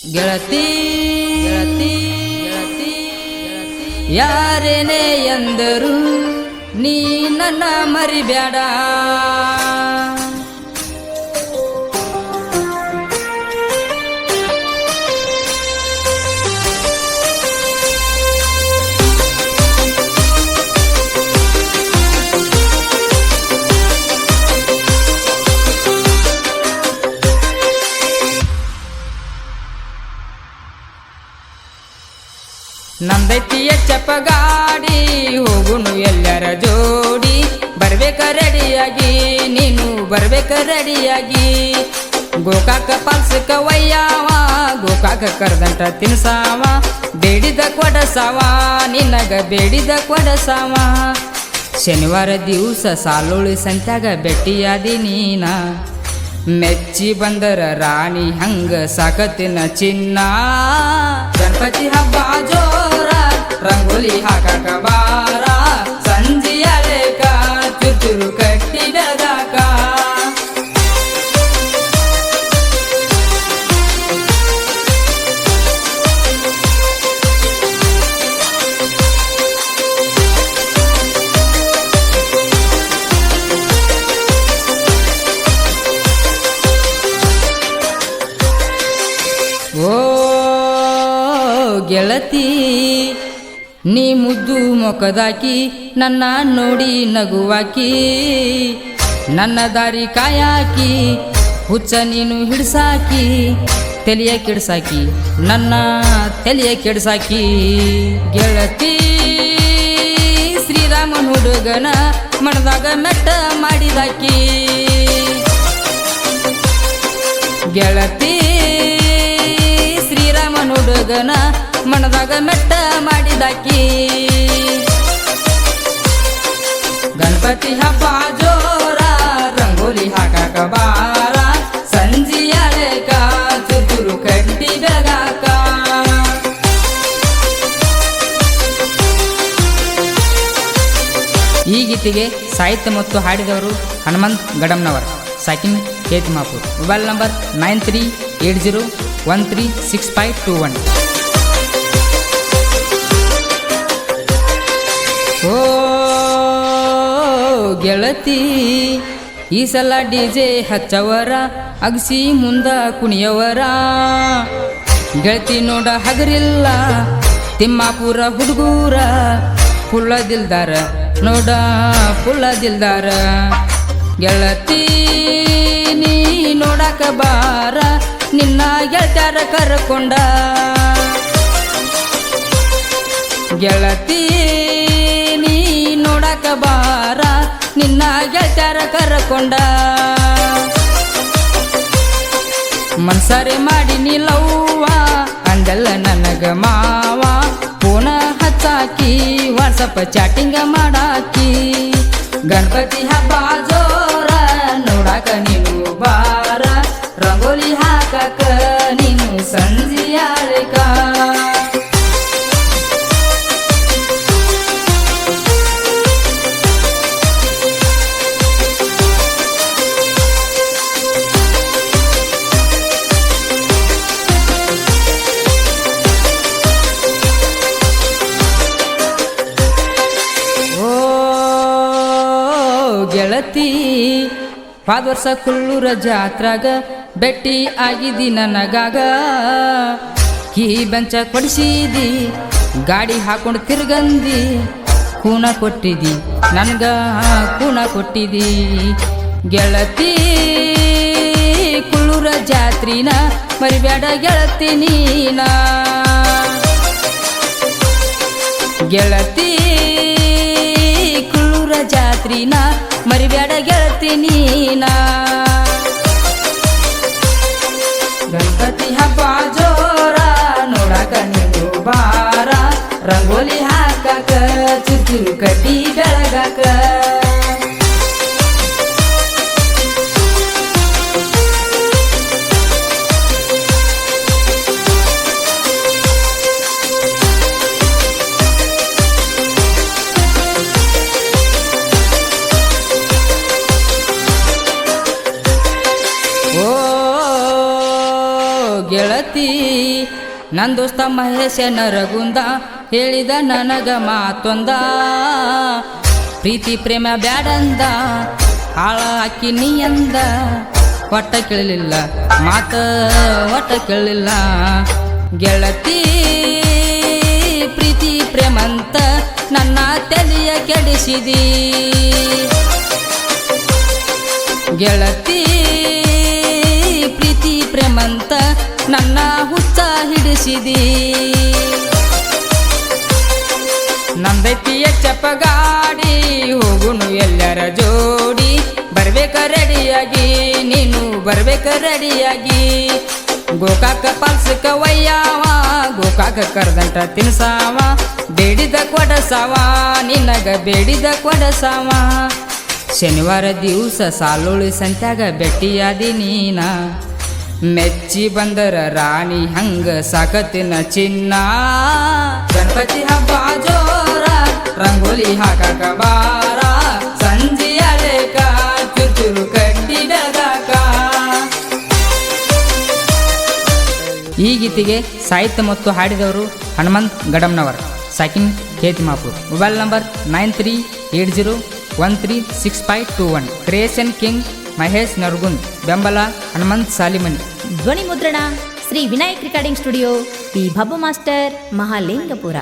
ಗೆಳತಿ ಗೆಳತಿ ಗೆಳತಿ ಯಾರೇನೇ ಎಂದರು ನೀ ನನ್ನ ಮರಿಬ್ಯಾಡ. ನಂದೈತಿ ಎಚ್ಚಪ್ಪ ಗಾಡಿ ಹೋಗುನು ಎಲ್ಲರ ಜೋಡಿ, ಬರ್ಬೇಕ ರೆಡಿಯಾಗಿ ನೀನು ಬರ್ಬೇಕ ರೆಡಿಯಾಗಿ. ಗೋಕಾಕ ಪಾಲ್ಸಕ ಒಯ್ಯಾವ ಗೋಕಾಕ ಕರ್ದಂಟ ತಿನ್ಸಾವ, ಬೇಡಿದ ಕೊಡಸಾವ ನಿನಗ ಬೇಡಿದ ಕೊಡಸಾವ. ಶನಿವಾರ ದಿವಸ ಸಾಲುಳಿ ಸಂತ್ಯಾಗ ಬೆಟ್ಟಿಯಾದಿ ನೀನ, ಮೆಚ್ಚಿ ಬಂದರ ರಾಣಿ ಹಂಗ ಸಾಕತಿನ ಚಿನ್ನ. ಗಣಪತಿ ಹಬ್ಬ ಜೋರ ರಂಗೋಲಿ ಹಾಕಾಕ ಬಾರ, ಸಂಜಿಯಲೇಕ ಚುಚುರು ಕಟ್ಟಿ ಬೆಳಗಾಕ. ಓ ಗೆಳತಿ ನೀ ಮುದ್ದು ಮೊಕದಾಕಿ ನನ್ನ ನೋಡಿ ನಗುವಾಕಿ, ನನ್ನ ದಾರಿ ಕಾಯಾಕಿ ಹುಚ್ಚ ನೀನು ಹಿಡ್ಸಾಕಿ, ತೆಲಿಯ ಕೆಡ್ಸಾಕಿ ನನ್ನ ತೆಲಿಯ ಕೆಡ್ಸಾಕಿ. ಗೆಳತಿ ಶ್ರೀರಾಮನ್ ಹುಡುಗನ ಮನದಾಗ ಮೆಟ್ಟ ಮಾಡಿದಾಕಿ. ಗೆಳತಿ ಶ್ರೀರಾಮನ್ ಹುಡುಗನ ಮನದಾಗ ಮೆಟ್ಟ ಮಾಡಿದಾಕಿ. ಗಣಪತಿ ಹಬ್ಬ ಜೋರ ರಂಗೋಲಿ ಹಾಕಾಕ ಬಾರ, ಸಂಜಿಯಲೇಕ ಚುಚುರು ಕಟ್ಟಿ ಬೆಳಗಾಕ. ಈ ಗೀತೆಗೆ ಸಾಹಿತ್ಯ ಮತ್ತು ಹಾಡಿದವರು ಹನುಮಂತ್ ಗಡಮ್ನವರ್, ಸಾಕಿನ್ ಕೇತಿಮಾಪುರ್. Mobile number 9380136521. ಓ ಗೆಳತಿ ಈ ಸಲ ಡಿಜೆ ಹಚ್ಚವರ ಅಗಸಿ ಮುಂದ ಕುಣಿಯವರ. ಗೆಳತಿ ನೋಡ ಹಗರಿಲ್ಲ ತಿಮ್ಮಾಪುರ ಹುಡುಗೂರ, ಪುಳ್ಳದಿಲ್ದಾರ ನೋಡ ಪುಳ್ಳದಿಲ್ದಾರ. ಗೆಳತಿ ನೀ ನೋಡಕ ಬಾರ ನಿನ್ನ ಗೆಳತ್ಯಾರ ಕರ್ಕೊಂಡ. ಗೆಳತಿ ನೀ ನೋಡಕ ಬಾರ ನಿನ್ನ ಗೆಳತ್ಯಾರ ಕರ್ಕೊಂಡ. ಮನ್ಸಾರೆ ಮಾಡಿ ನಿಲ್ಲವ್ವ ಅಂದಲ್ಲ ನನಗ ಮಾವ, ಫೋನ ಹಚ್ಚಾಕಿ ವಾಟ್ಸಪ್ ಚಾಟಿಂಗ ಮಾಡಾಕಿ. ಗಣಪತಿ ಹಬ್ಬ ಜೋರ ನೋಡಾಕ ನೀನು ಬಾರ, ರಂಗೋಲಿ ಹಾಕಾಕ ನೀನು ಸಂಜಿಯಾಳಕ. ಗೆಳತಿ ಪಾದ ವರ್ಷ ಕುಲ್ಲೂರ ಜಾತ್ರಾಗ ಬೆಟ್ಟಿ ಆಗಿದಿ ನನಗಾಗ. ಕೀ ಬೆಂಚ ಕೊಡಿಸಿದಿ ಗಾಡಿ ಹಾಕೊಂಡು ತಿರ್ಗಂದಿ, ಕೂನ ಕೊಟ್ಟಿದಿ ನನ್ಗ ಕೂನ ಕೊಟ್ಟಿದಿ. ಗೆಳತಿ ಕುಲ್ಲೂರ ಜಾತ್ರಿನ ಮರಿಬ್ಯಾಡ ಗೆಳತಿ ನೀನ. ಗೆಳತಿ ಕುಲ್ಲೂರ ಜಾತ್ರಿನ ಮರಿಬ್ಯಾಡ ಗೆಳತಿ ನೀನ. ಗಣಪತಿ ಹಬ್ಬ ಜೋರ ನೋಡಾಕ ನೀನು ಬಾರ, ರಂಗೋಲಿ ಹಾಕಾಕ ಚುಚುರು ಕಟ್ಟಿ ಬೆಳಗಾಕ. ಓ ಗೆಳತಿ ನನ್ನ ದೋಸ್ತ ಮಹೇಶ ನರಗುಂದ ಹೇಳಿದ ನನಗ ಮಾತೊಂದ, ಪ್ರೀತಿ ಪ್ರೇಮ ಬ್ಯಾಡಂದ ಹಾಳ ಹಾಕಿ ನೀ ಅಂದ. ಒಟ್ಟ ಕೇಳಲಿಲ್ಲ ಮಾತ ಒಟ್ಟ ಕೇಳಲಿಲ್ಲ. ಗೆಳತಿ ಪ್ರೀತಿ ಪ್ರೇಮಂತ ನನ್ನ ತಲೆಯ ಕೆಡಿಸಿದಿ. ಗೆಳತಿ ಪ್ರೀತಿ ಪ್ರೇಮಂತ ನನ್ನ ಹುಚ್ಚ ಹಿಡಿಸಿದಿ. ನಂದೈತಿ ಎಚ್ಚಪ್ಪ ಗಾಡಿ ಹೋಗುನು ಎಲ್ಲರ ಜೋಡಿ, ಬರ್ಬೇಕ ರೆಡಿಯಾಗಿ ನೀನು ಬರ್ಬೇಕ ರೆಡಿಯಾಗಿ. ಗೋಕಾಕ ಪಾಲ್ಸಕ ವಯ್ಯಾವ ಗೋಕಾಕ ಕರ್ದಂಟ ತಿನ್ಸಾವ, ಬೇಡಿದ ಕೊಡಸಾವ ನಿನಗ ಬೇಡಿದ ಕೊಡಸಾವ. ಶನಿವಾರ ದಿವಸ ಸಾಲುಳಿ ಸಂತ್ಯಾಗ ಬೆಟ್ಟಿಯಾದಿ ನೀನ, ಮೆಚ್ಚಿ ಬಂದರ ರಾಣಿ ಹಂಗ ಸಾಕತಿನ ಚಿನ್ನ. ಗಣಪತಿ ಹಬ್ಬ ಜೋರ ರಂಗೋಲಿ ಹಾಕಕ ಬಾರ, ಸಂಜೆ ಅಲೆಕ ಚುರುಚುರು ಕಡ್ಡಿ ಬೆಳಗಾಕ. ಈ ಗೀತೆಗೆ ಸಾಹಿತ್ಯ ಮತ್ತು ಹಾಡಿದವರು ಹನುಮಂತ್ ಗಡಮ್ನವರ್, ಸಾಕಿನ್ Ketimapur. Mobile number 9380136521. Creation king Mahesh Naragund, ಬೆಂಬಲ ಹನುಮಂತ್ ಸಾಲಿಮನಿ. ಧ್ವನಿ ಮುದ್ರಣ Shri Vinayak recording studio, P Bhabbu master, Mahalingapura.